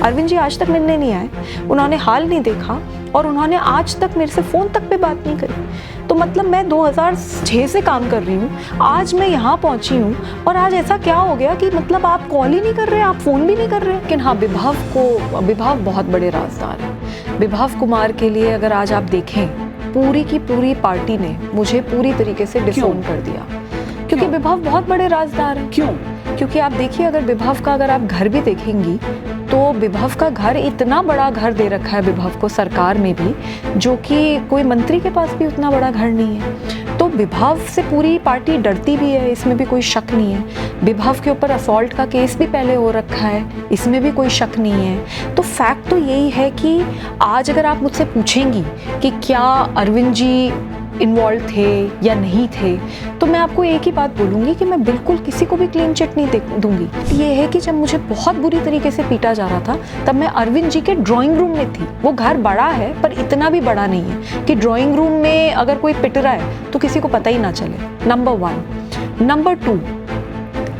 अरविंद जी आज तक मिलने नहीं आए, उन्होंने हाल नहीं देखा और उन्होंने आज तक मेरे से फ़ोन तक पे बात नहीं करी। तो मतलब मैं 2006 से काम कर रही हूँ, आज मैं यहाँ पहुँची हूँ और आज ऐसा क्या हो गया कि मतलब आप कॉल ही नहीं कर रहे, आप फ़ोन भी नहीं कर रहे। लेकिन हाँ, विभाव बहुत बड़े राजदार हैं। विभाव कुमार के लिए अगर आज आप देखें, पूरी की पूरी पार्टी ने मुझे पूरी तरीके से डिसोन कर दिया, क्योंकि विभाव बहुत बड़े राजदार हैं। क्यों? क्योंकि आप देखिए, अगर विभाव का अगर आप घर भी देखेंगी तो विभाव का घर इतना बड़ा घर दे रखा है विभाव को सरकार में भी, जो कि कोई मंत्री के पास भी उतना बड़ा घर नहीं है। तो विभाव से पूरी पार्टी डरती भी है, इसमें भी कोई शक नहीं है। विभाव के ऊपर असॉल्ट का केस भी पहले हो रखा है, इसमें भी कोई शक नहीं है। तो फैक्ट तो यही है कि आज अगर आप मुझसे पूछेंगी कि क्या अरविंद जी इन्वॉल्व थे या नहीं थे, तो मैं आपको एक ही बात बोलूँगी कि मैं बिल्कुल किसी को भी क्लीन चिट नहीं दूंगी। ये है कि जब मुझे बहुत बुरी तरीके से पीटा जा रहा था, तब मैं अरविंद जी के ड्राइंग रूम में थी। वो घर बड़ा है पर इतना भी बड़ा नहीं है कि ड्राइंग रूम में अगर कोई पिट रहा है तो किसी को पता ही ना चले, नंबर 1। नंबर 2,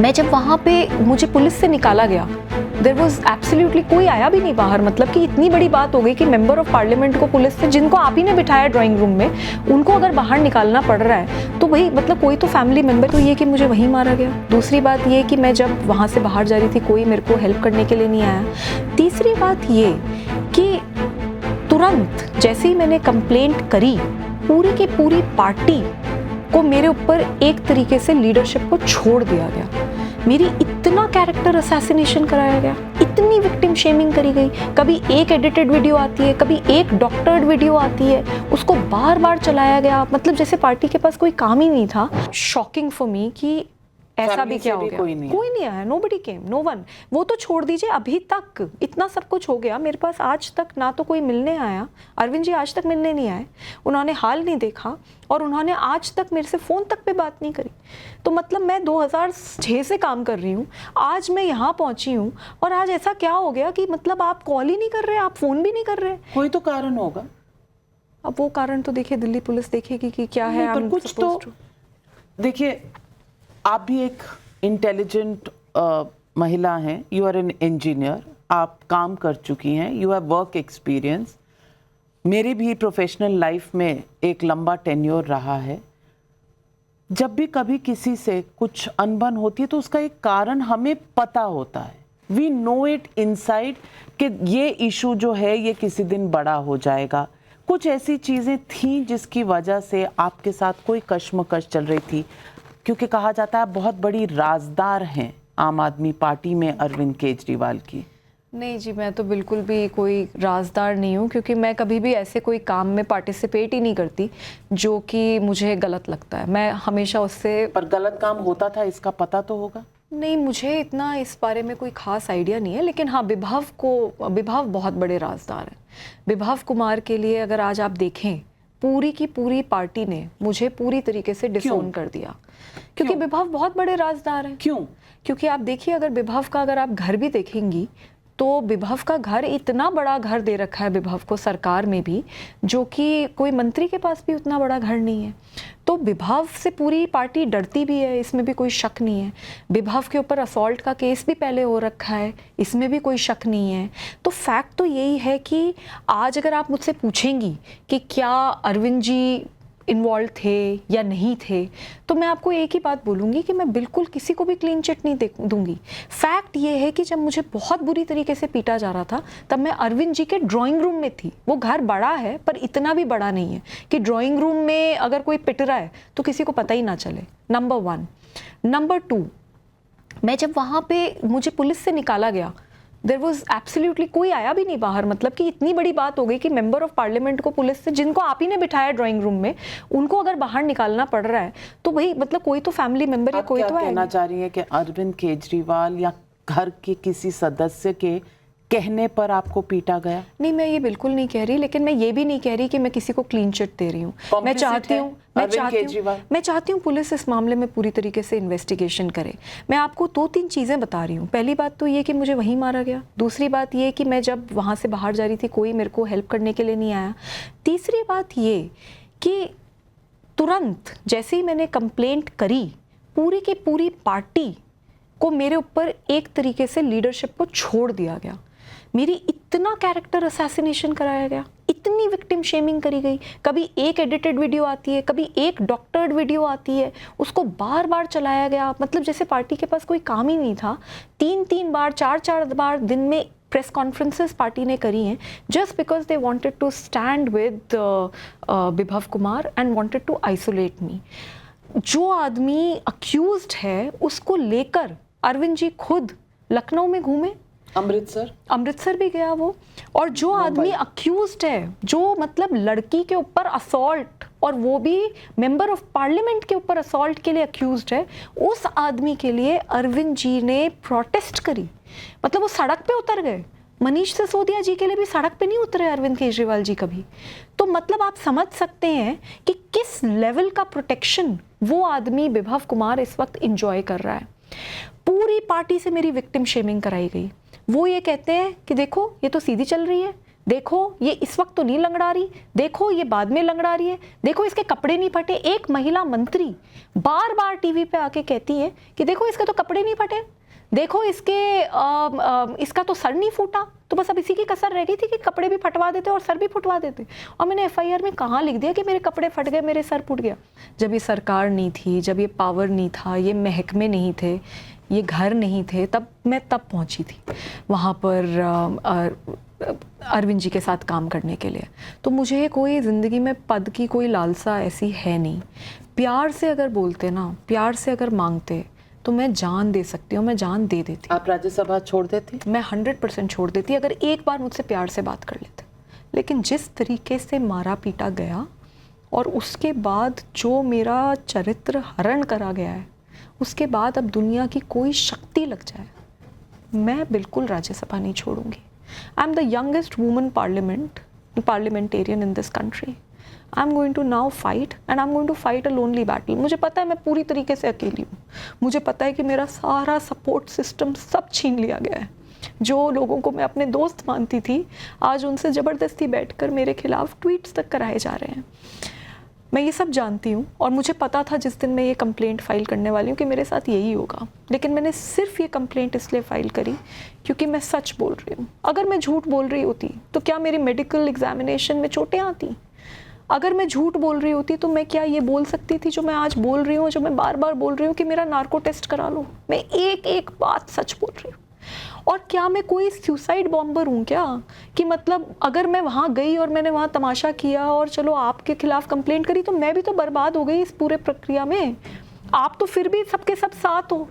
मैं जब वहाँ पे मुझे पुलिस से निकाला गया, देयर वॉज एब्सोल्युटली कोई आया भी नहीं बाहर। मतलब कि इतनी बड़ी बात हो गई कि मेंबर ऑफ पार्लियामेंट को पुलिस से, जिनको आप ही ने बिठाया ड्राइंग रूम में, उनको अगर बाहर निकालना पड़ रहा है तो वही मतलब कोई तो फैमिली मेंबर। तो ये कि मुझे वहीं मारा गया। दूसरी बात ये कि मैं जब वहाँ से बाहर जा रही थी, कोई मेरे को हेल्प करने के लिए नहीं आया। तीसरी बात ये कि तुरंत जैसे ही मैंने कंप्लेंट करी, पूरी की पूरी पार्टी को मेरे ऊपर एक तरीके से लीडरशिप को छोड़ दिया गया। मेरी इतना कैरेक्टर असैसिनेशन कराया गया, इतनी विक्टिम शेमिंग करी गई। कभी एक एडिटेड वीडियो आती है, कभी एक डॉक्टर्ड वीडियो आती है, उसको बार बार चलाया गया। मतलब जैसे पार्टी के पास कोई काम ही नहीं था। शॉकिंग फॉर मी कि ऐसा भी क्या हो गया। कोई नहीं आया, नोबडी केम, नो वन। वो तो छोड़ दीजिए, अभी तक इतना सब कुछ हो गया, मेरे पास आज तक ना तो कोई मिलने आया। अरविंद जी आज तक मिलने नहीं आए, उन्होंने हाल नहीं देखा और उन्होंने आज तक मेरे से फ़ोन तक पे बात नहीं करी। तो मतलब मैं 2006 से काम कर रही हूँ, आज मैं यहाँ पहुँची हूँ और आज ऐसा क्या हो गया कि मतलब आप कॉल ही नहीं कर रहे, आप फ़ोन भी नहीं कर रहे। कोई तो कारण होगा। अब वो कारण तो देखिए दिल्ली पुलिस देखेगी कि क्या है। पर कुछ तो देखिए, आप भी एक इंटेलिजेंट महिला हैं, यू आर एन इंजीनियर, आप काम कर चुकी हैं, यू हैव वर्क एक्सपीरियंस। मेरी भी प्रोफेशनल लाइफ में एक लंबा टेन्योर रहा है। जब भी कभी किसी से कुछ अनबन होती है तो उसका एक कारण हमें पता होता है, वी नो इट इनसाइड कि ये इशू जो है ये किसी दिन बड़ा हो जाएगा। कुछ ऐसी चीज़ें थीं जिसकी वजह से आपके साथ कोई कश्मकश चल रही थी, क्योंकि कहा जाता है बहुत बड़ी राजदार हैं आम आदमी पार्टी में अरविंद केजरीवाल की। नहीं जी, मैं तो बिल्कुल भी कोई राजदार नहीं हूँ, क्योंकि मैं कभी भी ऐसे कोई काम में पार्टिसिपेट ही नहीं करती जो कि मुझे गलत लगता है। मैं हमेशा उससे। पर गलत काम होता था इसका पता तो होगा? नहीं, मुझे इतना इस बारे में कोई खास आइडिया नहीं है, लेकिन हाँ, विभाव बहुत बड़े राजदार हैं। विभाव कुमार के लिए अगर आज आप देखें, पूरी की पूरी पार्टी ने मुझे पूरी तरीके से डिसोन कर दिया, क्योंकि विभाव बहुत बड़े राजदार हैं। क्यों? क्योंकि आप देखिए, अगर विभाव का अगर आप घर भी देखेंगी तो विभाव का घर इतना बड़ा घर दे रखा है विभाव को सरकार में भी, जो कि कोई मंत्री के पास भी उतना बड़ा घर नहीं है। तो विभाव से पूरी पार्टी डरती भी है, इसमें भी कोई शक नहीं है। विभाव के ऊपर असॉल्ट का केस भी पहले हो रखा है, इसमें भी कोई शक नहीं है। तो फैक्ट तो यही है कि आज अगर आप मुझसे पूछेंगी कि क्या अरविंद जी इन्वॉल्व थे या नहीं थे, तो मैं आपको एक ही बात बोलूँगी कि मैं बिल्कुल किसी को भी क्लीन चिट नहीं दूंगी। फैक्ट ये है कि जब मुझे बहुत बुरी तरीके से पीटा जा रहा था, तब मैं अरविंद जी के ड्राइंग रूम में थी। वो घर बड़ा है पर इतना भी बड़ा नहीं है कि ड्राइंग रूम में अगर कोई पिट रहा है तो किसी को पता ही ना चले, नंबर 1। नंबर 2, मैं जब वहाँ पे मुझे पुलिस से निकाला गया, देयर वॉज एब्सोल्युटली कोई आया भी नहीं बाहर। मतलब कि इतनी बड़ी बात हो गई कि मेंबर ऑफ पार्लियामेंट को पुलिस से, जिनको आप ही ने बिठाया ड्राइंग रूम में, उनको अगर बाहर निकालना पड़ रहा है तो वही मतलब कोई तो फैमिली मेंबर या कोई तो क्या कहना चाह रही है कि अरविंद केजरीवाल या घर के किसी सदस्य के कहने पर आपको पीटा गया? नहीं, मैं ये बिल्कुल नहीं कह रही, लेकिन मैं ये भी नहीं कह रही कि मैं किसी को क्लीन चिट दे रही हूँ। मैं चाहती हूँ पुलिस इस मामले में पूरी तरीके से इन्वेस्टिगेशन करे। मैं आपको 2-3 चीज़ें बता रही हूँ। पहली बात तो ये कि मुझे वहीं मारा गया। दूसरी बात ये कि मैं जब वहाँ से बाहर जा रही थी, कोई मेरे को हेल्प करने के लिए नहीं आया। तीसरी बात ये कि तुरंत जैसे ही मैंने कंप्लेंट करी, पूरी की पूरी पार्टी को मेरे ऊपर एक तरीके से लीडरशिप को छोड़ दिया गया। मेरी इतना कैरेक्टर असैसिनेशन कराया गया, इतनी विक्टिम शेमिंग करी गई। कभी एक एडिटेड वीडियो आती है, कभी एक डॉक्टर्ड वीडियो आती है, उसको बार बार चलाया गया। मतलब जैसे पार्टी के पास कोई काम ही नहीं था। 3-3 बार 4-4 बार दिन में प्रेस कॉन्फ्रेंसेस पार्टी ने करी हैं, just because they wanted to stand with Vibhav Kumar and wanted to isolate me. जो आदमी अक्यूज्ड है उसको लेकर अरविंद जी खुद लखनऊ में घूमे, अमृतसर भी गया वो। और जो आदमी अक्यूज्ड है, जो मतलब लड़की के ऊपर असॉल्ट, और वो भी मेंबर ऑफ पार्लियामेंट के ऊपर असॉल्ट के लिए अक्यूज्ड है, उस आदमी के लिए अरविंद जी ने प्रोटेस्ट करी। मतलब वो सड़क पे उतर गए। मनीष सिसोदिया जी के लिए भी सड़क पे नहीं उतरे अरविंद केजरीवाल जी कभी। तो मतलब आप समझ सकते हैं कि किस लेवल का प्रोटेक्शन वो आदमी विभव कुमार इस वक्त इंजॉय कर रहा है। पूरी पार्टी से मेरी विक्टिम शेमिंग कराई गई। वो ये कहते हैं कि देखो ये तो सीधी चल रही है, देखो ये इस वक्त तो नहीं लंगड़ा रही, देखो ये बाद में लंगड़ा रही है, देखो इसके कपड़े नहीं फटे। एक महिला मंत्री बार बार टीवी पे आके कहती है कि देखो इसके तो कपड़े नहीं फटे, देखो इसका तो सर नहीं फूटा। तो बस अब इसी की कसर रह गई थी कि कपड़े भी फटवा देते और सर भी फुटवा देते। और मैंने एफआईआर में कहाँ लिख दिया कि मेरे कपड़े फट गए, मेरे सर फूट गया। जब ये सरकार नहीं थी, जब ये पावर नहीं था, ये महकमे नहीं थे, ये घर नहीं थे, तब मैं पहुंची थी वहाँ पर अरविंद जी के साथ काम करने के लिए। तो मुझे कोई ज़िंदगी में पद की कोई लालसा ऐसी है नहीं। प्यार से अगर बोलते ना, प्यार से अगर मांगते तो मैं जान दे सकती हूँ, मैं जान दे देती। आप राज्यसभा छोड़ देती? मैं 100% छोड़ देती अगर एक बार मुझसे प्यार से बात कर लेते। लेकिन जिस तरीके से मारा पीटा गया और उसके बाद जो मेरा चरित्र हरण करा गया है, उसके बाद अब दुनिया की कोई शक्ति लग जाए, मैं बिल्कुल राज्यसभा नहीं छोड़ूंगी। I am the youngest woman parliamentarian in this country. I am going to now fight and I am going to fight a lonely battle. मुझे पता है मैं पूरी तरीके से अकेली हूँ। मुझे पता है कि मेरा सारा सपोर्ट सिस्टम सब छीन लिया गया है। जो लोगों को मैं अपने दोस्त मानती थी, आज उनसे ज़बरदस्ती बैठकर मेरे खिलाफ ट्वीट्स तक कराए जा रहे हैं। मैं ये सब जानती हूँ और मुझे पता था जिस दिन मैं ये कंप्लेंट फ़ाइल करने वाली हूँ कि मेरे साथ यही होगा। लेकिन मैंने सिर्फ ये कंप्लेंट इसलिए फ़ाइल करी क्योंकि मैं सच बोल रही हूँ। अगर मैं झूठ बोल रही होती तो क्या मेरी मेडिकल एग्जामिनेशन में चोटें आती? अगर मैं झूठ बोल रही होती तो मैं क्या ये बोल सकती थी जो मैं आज बोल रही हूँ, जो मैं बार बार बोल रही हूँ कि मेरा नार्को टेस्ट करा लो? मैं एक एक बात सच बोल रही हूँ। और क्या मैं कोई सुसाइड बॉम्बर हूँ क्या कि मतलब अगर मैं वहाँ गई और मैंने वहाँ तमाशा किया और चलो आपके खिलाफ कंप्लेंट करी तो मैं भी तो बर्बाद हो गई इस पूरे प्रक्रिया में? आप तो फिर भी सबके सब साथ हो,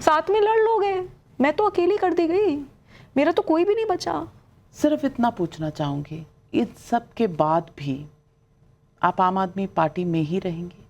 साथ में लड़ लोगे। मैं तो अकेली कर दी गई, मेरा तो कोई भी नहीं बचा। सिर्फ इतना पूछना चाहूँगी, इन सब के बाद भी आप आम आदमी पार्टी में ही रहेंगी?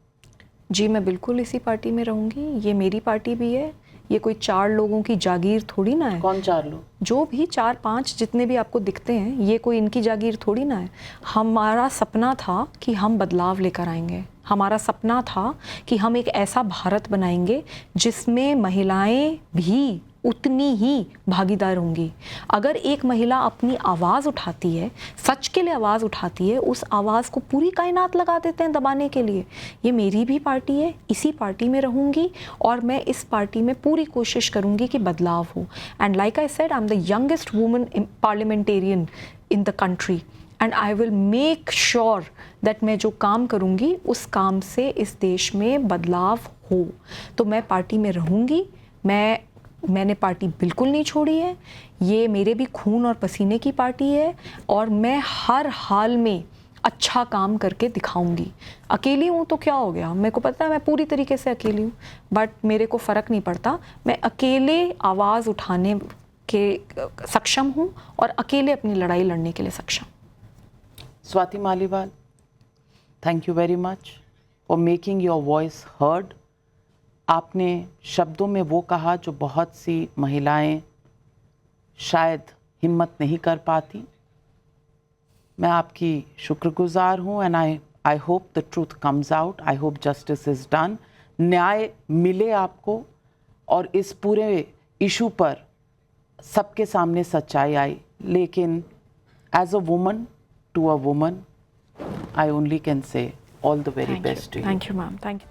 जी, मैं बिल्कुल इसी पार्टी में रहूँगी। ये मेरी पार्टी भी है, ये कोई 4 लोगों की जागीर थोड़ी ना है। कौन 4 लोग? जो भी 4-5 जितने भी आपको दिखते हैं, ये कोई इनकी जागीर थोड़ी ना है। हमारा सपना था कि हम बदलाव लेकर आएंगे। हमारा सपना था कि हम एक ऐसा भारत बनाएंगे जिसमें महिलाएं भी उतनी ही भागीदार होंगी। अगर एक महिला अपनी आवाज़ उठाती है, सच के लिए आवाज़ उठाती है, उस आवाज़ को पूरी कायनात लगा देते हैं दबाने के लिए। ये मेरी भी पार्टी है, इसी पार्टी में रहूँगी और मैं इस पार्टी में पूरी कोशिश करूँगी कि बदलाव हो। And like I said, I am the youngest woman parliamentarian in the country and I will make sure that मैं जो काम करूँगी उस काम से इस देश में बदलाव हो। तो मैं पार्टी में रहूँगी। मैंने पार्टी बिल्कुल नहीं छोड़ी है। ये मेरे भी खून और पसीने की पार्टी है और मैं हर हाल में अच्छा काम करके दिखाऊंगी। अकेली हूँ तो क्या हो गया, मेरे को पता है मैं पूरी तरीके से अकेली हूँ, बट मेरे को फ़र्क नहीं पड़ता। मैं अकेले आवाज़ उठाने के सक्षम हूँ और अकेले अपनी लड़ाई लड़ने के लिए सक्षम। Swati Maliwal, thank you very much for making your voice heard. आपने शब्दों में वो कहा जो बहुत सी महिलाएं शायद हिम्मत नहीं कर पाती। मैं आपकी शुक्रगुजार हूँ and I hope the truth comes out. I hope justice is done, न्याय मिले आपको और इस पूरे इशू पर सबके सामने सच्चाई आई। लेकिन as a woman to a woman, I only can say all the very best to you. Thank you ma'am, thank you.